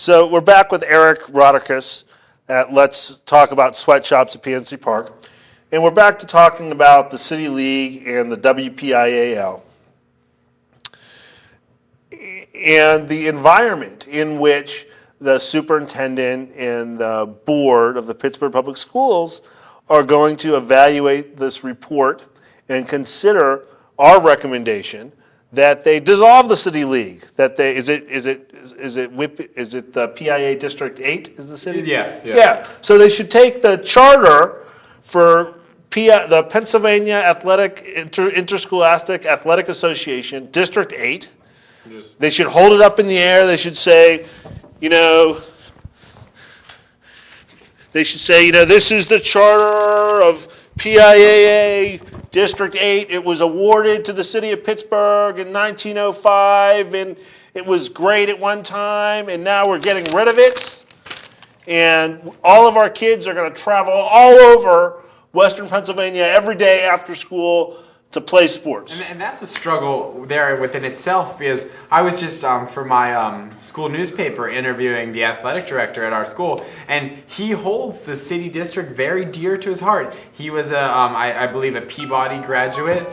So we're back with Erik Rauterkus at Let's Talk About Sweatshops at PNC Park. And we're back to talking about the City League and the WPIAL. And the environment in which the superintendent and the board of the Pittsburgh Public Schools are going to evaluate this report and consider our recommendation that they dissolve the City League. That they is it the PIA District 8 is the city? Yeah. So they should take the charter for the Pennsylvania Athletic Interscholastic Athletic Association, District 8. They should hold it up in the air. They should say, this is the charter of PIAA District 8. It was awarded to the city of Pittsburgh in 1905, and it was great at one time, and now we're getting rid of it. And all of our kids are going to travel all over Western Pennsylvania every day after school to play sports. And that's a struggle there within itself, because I was just, for my school newspaper, interviewing the athletic director at our school, and he holds the city district very dear to his heart. He was, I believe, a Peabody graduate,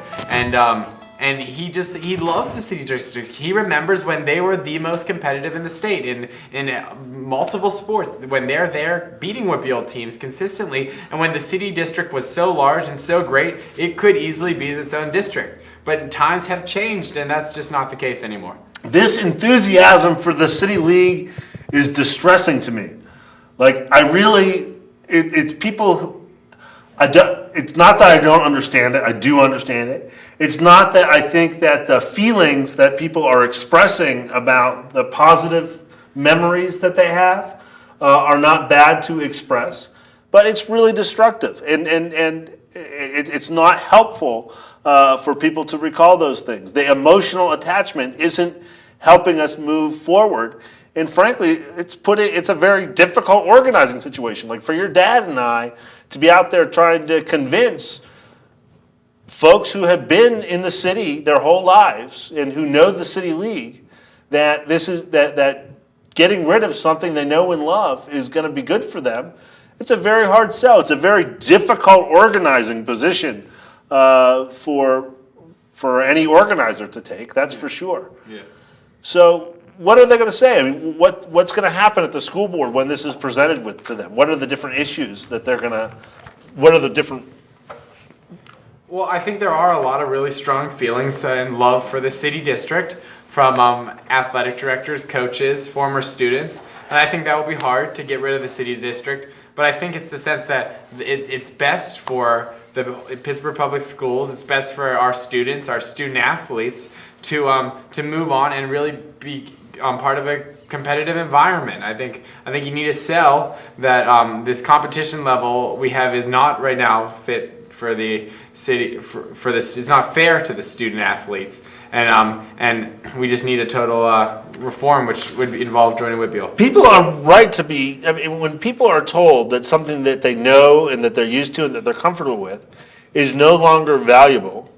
and he loves the city district. He remembers when they were the most competitive in the state in multiple sports, when they're there beating Whitfield teams consistently, and when the city district was so large and so great, it could easily be its own district. But times have changed, and that's just not the case anymore. This enthusiasm for the City League is distressing to me. It's people who, it's not that I don't understand it. I do understand it. It's not that I think that the feelings that people are expressing about the positive memories that they have are not bad to express, but it's really destructive, and it's not helpful for people to recall those things. The emotional attachment isn't helping us move forward, and frankly, it's a very difficult organizing situation. Like for your dad and I to be out there trying to convince folks who have been in the city their whole lives and who know the City League that that getting rid of something they know and love is going to be good for them. It's a very hard sell. It's a very difficult organizing position for any organizer to take. That's for sure. Yeah. So what are they going to say? I mean, what's going to happen at the school board when this is presented to them? What are the different issues that they're going to? What are the different? Well, I think there are a lot of really strong feelings and love for the city district from athletic directors, coaches, former students, and I think that will be hard to get rid of the city district. But I think it's the sense that it's best for the Pittsburgh Public Schools. It's best for our students, our student athletes, to move on and really be part of a competitive environment. I think you need to sell that this competition level we have is not right now fit for the city. For this, it's not fair to the student athletes, and we just need a total reform, which would involve joining Whitfield. People are right to be. I mean, when people are told that something that they know and that they're used to and that they're comfortable with is no longer valuable,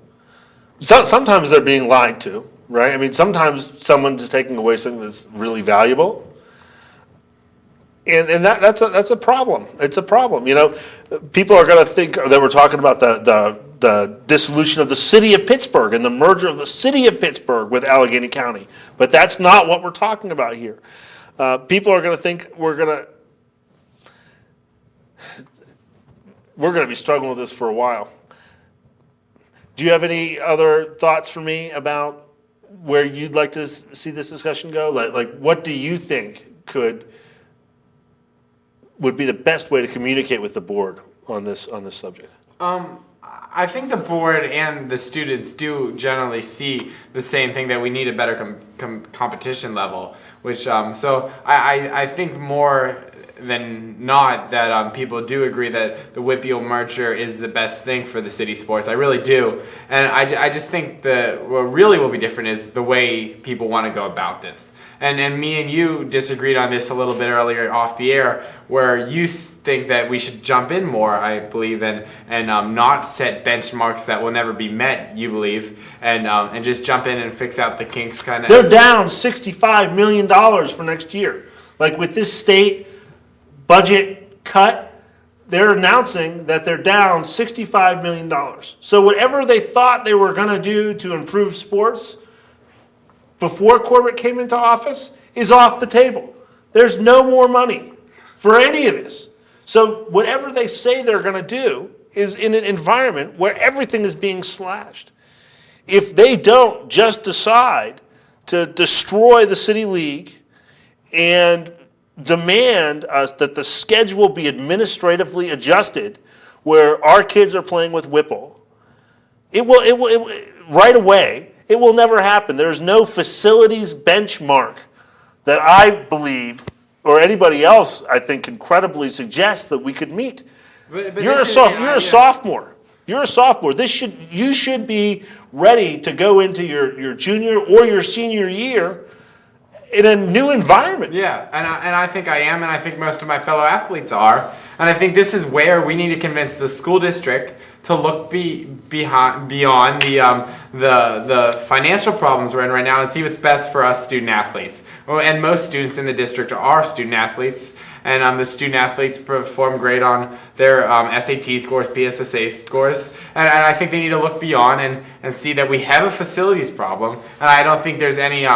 sometimes they're being lied to, right? I mean, sometimes someone's just taking away something that's really valuable. And that's a problem. It's a problem. People are going to think that we're talking about the dissolution of the city of Pittsburgh and the merger of the city of Pittsburgh with Allegheny County. But that's not what we're talking about here. People are going to think we're going to be struggling with this for a while. Do you have any other thoughts for me about where you'd like to see this discussion go? Like what do you think would be the best way to communicate with the board on this subject? I think the board and the students do generally see the same thing, that we need a better competition level, which so I think more than not that people do agree that the Whitfield merger is the best thing for the city sports. I really do. And I just think that what really will be different is the way people want to go about this. And me and you disagreed on this a little bit earlier off the air, where you think that we should jump in more, I believe, and not set benchmarks that will never be met, you believe, and just jump in and fix out the kinks kind of. They're down $65 million for next year. Like with this state budget cut, they're announcing that they're down $65 million. So whatever they thought they were going to do to improve sports before Corbett came into office is off the table. There's no more money for any of this. So whatever they say they're going to do is in an environment where everything is being slashed. If they don't just decide to destroy the city league and demand that the schedule be administratively adjusted where our kids are playing with Whipple, it will right away, it will never happen. There's no facilities benchmark that I believe or anybody else I think can credibly suggest that we could meet. You're a sophomore. You're a sophomore. You should be ready to go into your junior or your senior year in a new environment. Yeah, and I think I am, and I think most of my fellow athletes are. And I think this is where we need to convince the school district to look beyond the financial problems we're in right now and see what's best for us student athletes. And most students in the district are student athletes, and the student athletes perform great on their SAT scores, PSSA scores, and I think they need to look beyond and see that we have a facilities problem, and I don't think there's any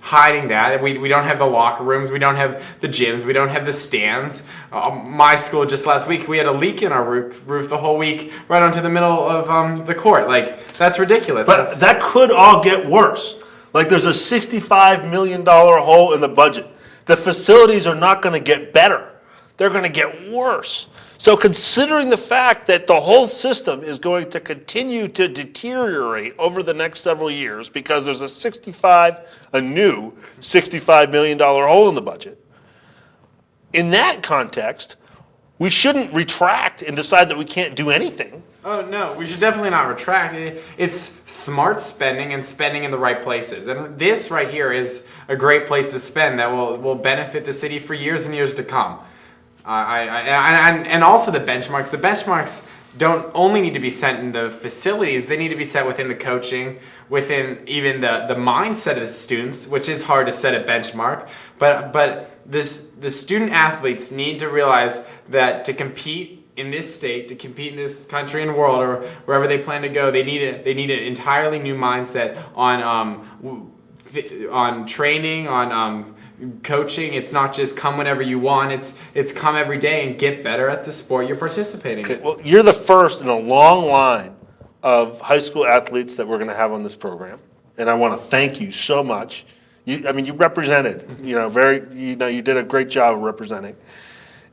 hiding that. We don't have the locker rooms, we don't have the gyms, we don't have the stands. My school just last week, we had a leak in our roof the whole week right onto the middle of the court. Like, that's ridiculous. But that could all get worse. Like, there's a $65 million hole in the budget. The facilities are not going to get better. They're going to get worse. So considering the fact that the whole system is going to continue to deteriorate over the next several years because there's a new $65 million hole in the budget, in that context, we shouldn't retract and decide that we can't do anything. Oh, no, we should definitely not retract. It's smart spending and spending in the right places. And this right here is a great place to spend that will benefit the city for years and years to come. And also the benchmarks. The benchmarks don't only need to be set in the facilities, they need to be set within the coaching, within even the mindset of the students, which is hard to set a benchmark. But the student athletes need to realize that to compete in this state, to compete in this country and world, or wherever they plan to go, they need an entirely new mindset on training, on coaching. It's not just come whenever you want. It's come every day and get better at the sport you're participating in. Well, you're the first in a long line of high school athletes that we're going to have on this program, and I want to thank you so much. You represented. You did a great job of representing.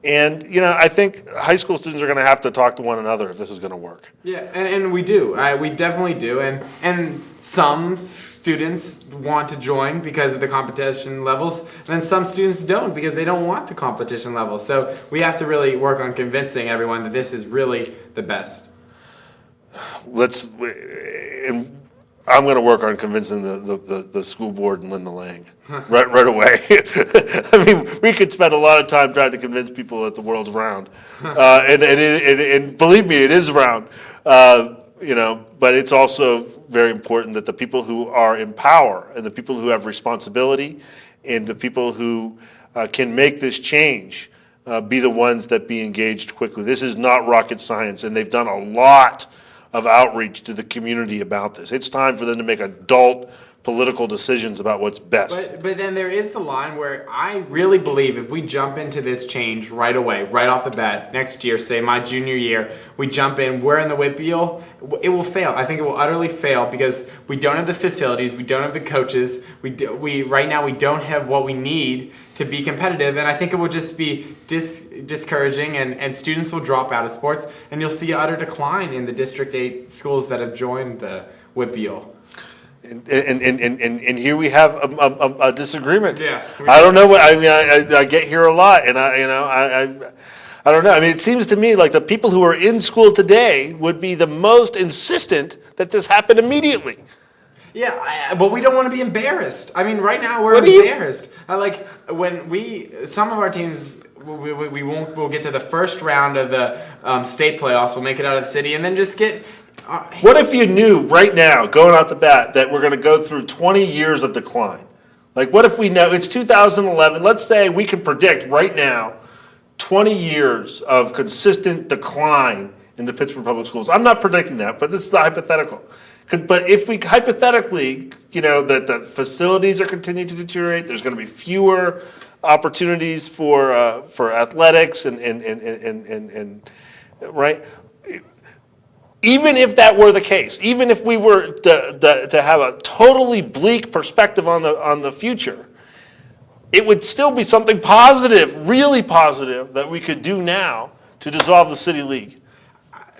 And, I think high school students are going to have to talk to one another if this is going to work. Yeah, and we do. We definitely do. And some students want to join because of the competition levels, and then some students don't because they don't want the competition levels. So we have to really work on convincing everyone that this is really the best. I'm going to work on convincing the school board and Linda Lang right away. I mean, we could spend a lot of time trying to convince people that the world's round, and believe me, it is round. But it's also very important that the people who are in power and the people who have responsibility and the people who can make this change be the ones that be engaged quickly. This is not rocket science, and they've done a lot of outreach to the community about this. It's time for them to make adult political decisions about what's best. But then there is the line where I really believe if we jump into this change right away, right off the bat, next year, say my junior year, we jump in, we're in the WIPBEAL, it will fail. I think it will utterly fail because we don't have the facilities, we don't have the coaches, right now we don't have what we need to be competitive, and I think it will just be discouraging, and students will drop out of sports, and you'll see utter decline in the District 8 schools that have joined the WIPBEAL. And here we have a disagreement. Yeah, I don't know. I get here a lot, and I don't know. I mean, it seems to me like the people who are in school today would be the most insistent that this happen immediately. Yeah, but we don't want to be embarrassed. I mean, right now we're embarrassed. Some of our teams, we'll get to the first round of the state playoffs. We'll make it out of the city, and then just get. What if you knew right now, going out the bat, that we're going to go through 20 years of decline? Like, what if we know it's 2011? Let's say we can predict right now 20 years of consistent decline in the Pittsburgh Public Schools. I'm not predicting that, but this is the hypothetical. But if we hypothetically, that the facilities are continuing to deteriorate, there's going to be fewer opportunities for athletics and right. Even if that were the case, even if we were to have a totally bleak perspective on the future, it would still be something positive, really positive, that we could do now to dissolve the city league.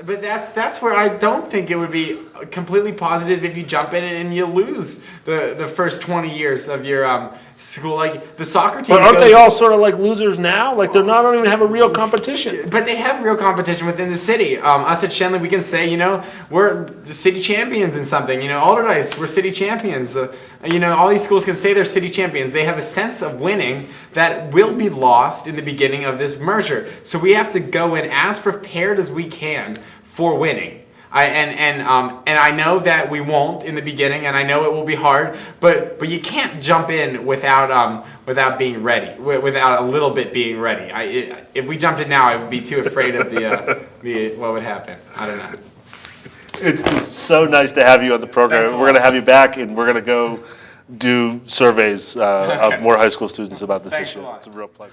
But that's where I don't think it would be completely positive if you jump in and you lose the first 20 years of your school. Like the soccer team. But aren't they all sort of like losers now? Like they're not, don't even have a real competition. But they have real competition within the city. Us at Shenley, we can say, we're the city champions in something. Alderdice, we're city champions. All these schools can say they're city champions. They have a sense of winning that will be lost in the beginning of this merger. So we have to go in as prepared as we can for winning. And I know that we won't in the beginning, and I know it will be hard, but you can't jump in without being ready, without a little bit being ready. If we jumped in now, I would be too afraid of what would happen. I don't know. It's so nice to have you on the program. We're going to have you back, and we're going to go do surveys of more high school students about this issue. It's a real pleasure.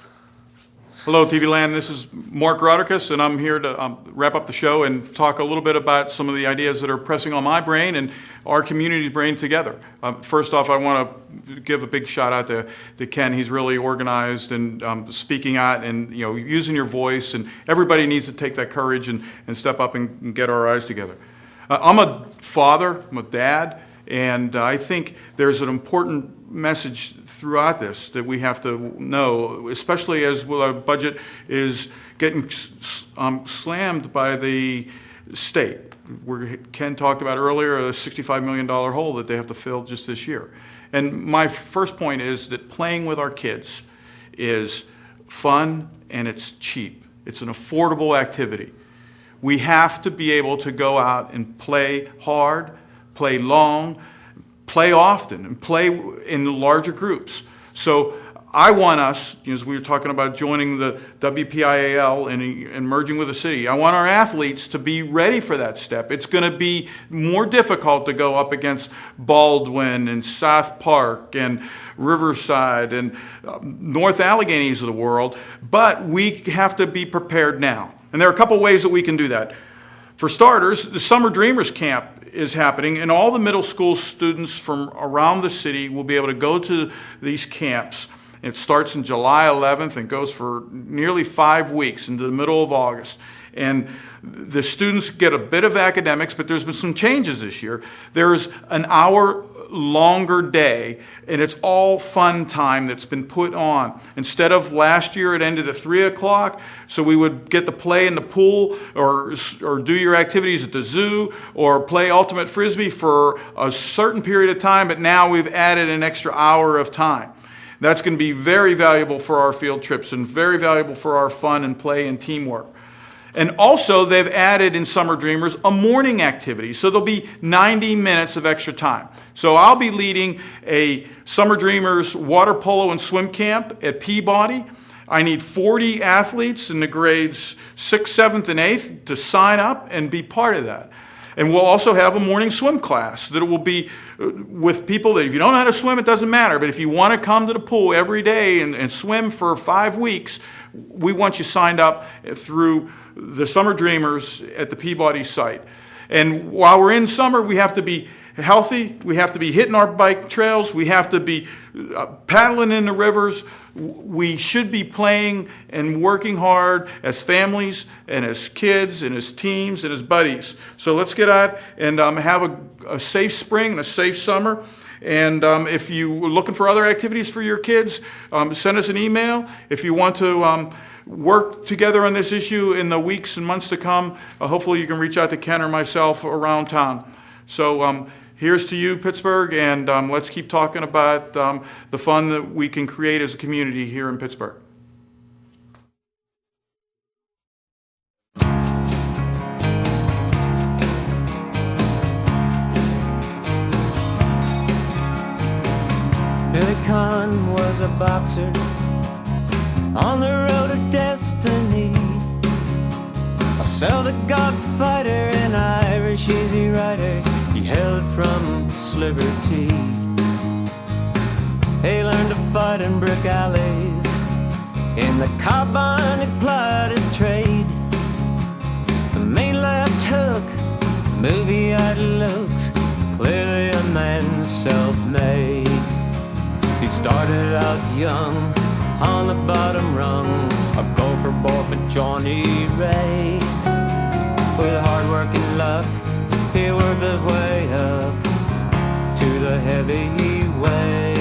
Hello, TV Land. This is Mark Rauterkus, and I'm here to wrap up the show and talk a little bit about some of the ideas that are pressing on my brain and our community's brain together. First off, I want to give a big shout out to Ken. He's really organized and speaking out and using your voice, and everybody needs to take that courage and step up and get our eyes together. I'm a father, I'm a dad, and I think there's an important message throughout this that we have to know, especially as our budget is getting slammed by the state. Ken talked about earlier a $65 million hole that they have to fill just this year. And my first point is that playing with our kids is fun and it's cheap. It's an affordable activity. We have to be able to go out and play hard, play long, play often, and play in larger groups. So I want us, as we were talking about joining the WPIAL and merging with the city, I want our athletes to be ready for that step. It's going to be more difficult to go up against Baldwin and South Park and Riverside and North Alleghenies of the world, but we have to be prepared now. And there are a couple ways that we can do that. For starters, the Summer Dreamers Camp is happening, and all the middle school students from around the city will be able to go to these camps. It starts in July 11th and goes for nearly 5 weeks into the middle of August. And the students get a bit of academics, but there's been some changes this year. There's an hour longer day, and it's all fun time that's been put on. Instead of last year, it ended at 3 o'clock, so we would get to play in the pool or do your activities at the zoo or play ultimate frisbee for a certain period of time, but now we've added an extra hour of time. That's going to be very valuable for our field trips and very valuable for our fun and play and teamwork. And also, they've added in Summer Dreamers a morning activity. So there'll be 90 minutes of extra time. So I'll be leading a Summer Dreamers water polo and swim camp at Peabody. I need 40 athletes in the grades 6th, 7th, and 8th to sign up and be part of that. And we'll also have a morning swim class that will be with people that if you don't know how to swim, it doesn't matter. But if you want to come to the pool every day and swim for 5 weeks, we want you signed up through the Summer Dreamers at the Peabody site. And while we're in summer, we have to be healthy. We have to be hitting our bike trails. We have to be paddling in the rivers. We should be playing and working hard as families and as kids and as teams and as buddies. So let's get out and have a safe spring and a safe summer. And if you're looking for other activities for your kids, send us an email. If you want to work together on this issue in the weeks and months to come, hopefully you can reach out to Ken or myself around town. So here's to you, Pittsburgh, and let's keep talking about the fun that we can create as a community here in Pittsburgh. Billy Conn was a boxer on the road to destiny. So the Godfighter, an Irish easy rider, he hailed from Liberty. He learned to fight in brick alleys. In the carbine he plied his trade. The main left hook, movie-eyed looks, clearly a man self-made. He started out young on the bottom rung, a gopher boy for Johnny Ray. With hard work and luck, he worked his way up to the heavyweight.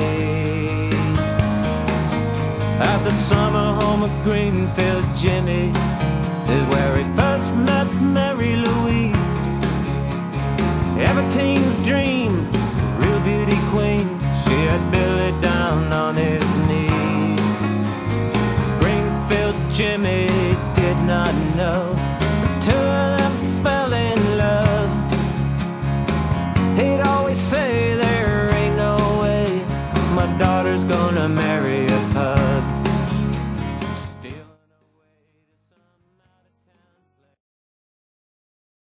At the summer home of Greenfield, Jimmy is where he first met Mary Louise. Every teen's dream, real beauty queen, she had Billy down on his knees. Greenfield Jimmy did not know the two of them fell in love. He'd always say there ain't no way my daughter's gonna marry